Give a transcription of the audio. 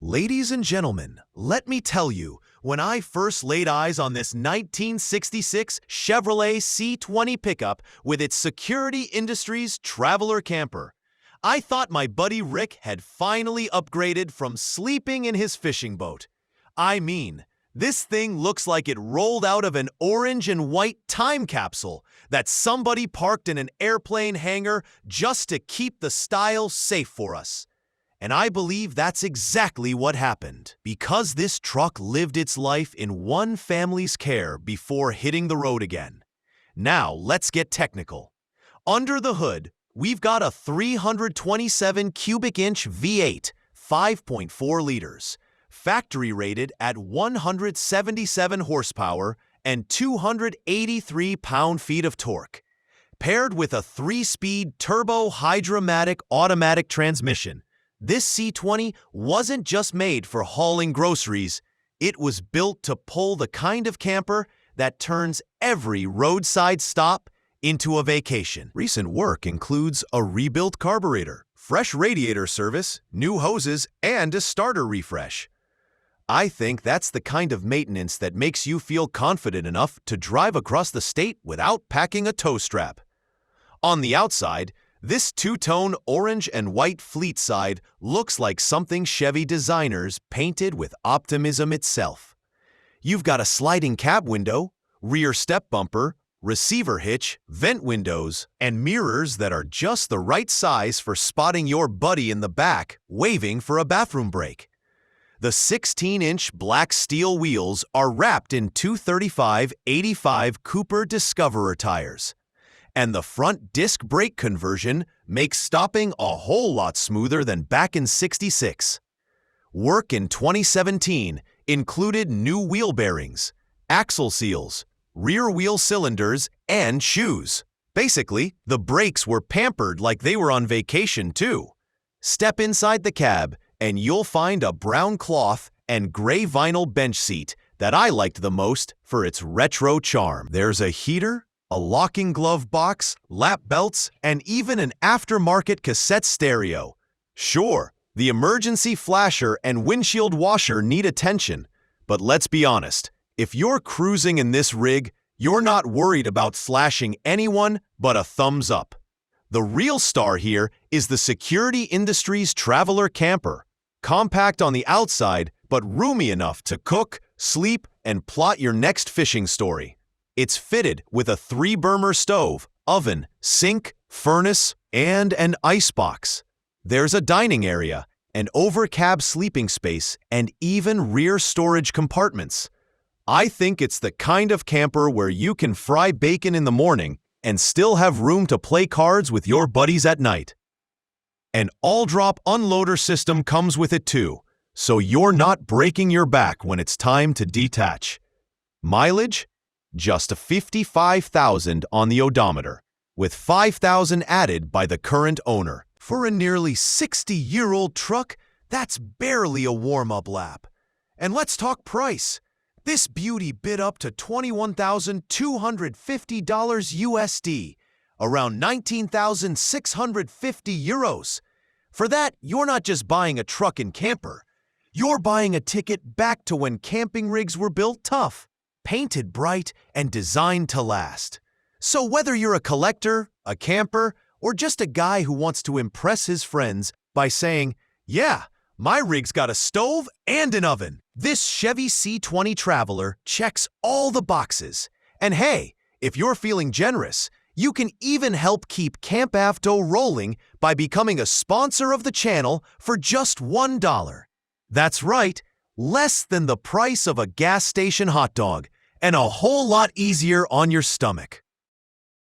Ladies and gentlemen, let me tell you, when I first laid eyes on this 1966 Chevrolet C20 pickup with its Security Industries Traveler camper, I thought my buddy Rick had finally upgraded from sleeping in his fishing boat. I mean, this thing looks like it rolled out of an orange and white time capsule that somebody parked in an airplane hangar just to keep the style safe for us. And I believe that's exactly what happened, because this truck lived its life in one family's care before hitting the road again. Now, let's get technical. Under the hood, we've got a 327 cubic inch V8, 5.4 liters, factory rated at 177 horsepower and 283 pound-feet of torque, paired with a 3-speed turbo-hydromatic automatic transmission. This C20 wasn't just made for hauling groceries, it was built to pull the kind of camper that turns every roadside stop into a vacation. Recent work includes a rebuilt carburetor, fresh radiator service, new hoses, and a starter refresh. I think that's the kind of maintenance that makes you feel confident enough to drive across the state without packing a tow strap. On the outside, this two-tone orange and white fleet side looks like something Chevy designers painted with optimism itself. You've got a sliding cab window, rear step bumper, receiver hitch, vent windows, and mirrors that are just the right size for spotting your buddy in the back waving for a bathroom break. The 16-inch black steel wheels are wrapped in 235/85 Cooper Discoverer tires, and the front disc brake conversion makes stopping a whole lot smoother than back in '66. Work in 2017 included new wheel bearings, axle seals, rear wheel cylinders, and shoes. Basically, the brakes were pampered like they were on vacation too. Step inside the cab and you'll find a brown cloth and gray vinyl bench seat that I liked the most for its retro charm. There's a heater, a locking glove box, lap belts, and even an aftermarket cassette stereo. Sure, the emergency flasher and windshield washer need attention, but let's be honest, if you're cruising in this rig, you're not worried about slashing anyone but a thumbs up. The real star here is the Security Industries Traveler camper. Compact on the outside, but roomy enough to cook, sleep, and plot your next fishing story. It's fitted with a 3-burner stove, oven, sink, furnace, and an icebox. There's a dining area, an over-cab sleeping space, and even rear storage compartments. I think it's the kind of camper where you can fry bacon in the morning and still have room to play cards with your buddies at night. An all-drop unloader system comes with it too, so you're not breaking your back when it's time to detach. Mileage? Just 55,000 on the odometer, with 5,000 added by the current owner. For a nearly 60-year-old truck, that's barely a warm-up lap. And let's talk price. This beauty bid up to $21,250 USD, around 19,650 euros. For that, you're not just buying a truck and camper. You're buying a ticket back to when camping rigs were built tough, painted bright, and designed to last. So whether you're a collector, a camper, or just a guy who wants to impress his friends by saying, "Yeah, my rig's got a stove and an oven," this Chevy C20 Traveler checks all the boxes. And hey, if you're feeling generous, you can even help keep CampAvto rolling by becoming a sponsor of the channel for just $1. That's right, less than the price of a gas station hot dog, and a whole lot easier on your stomach.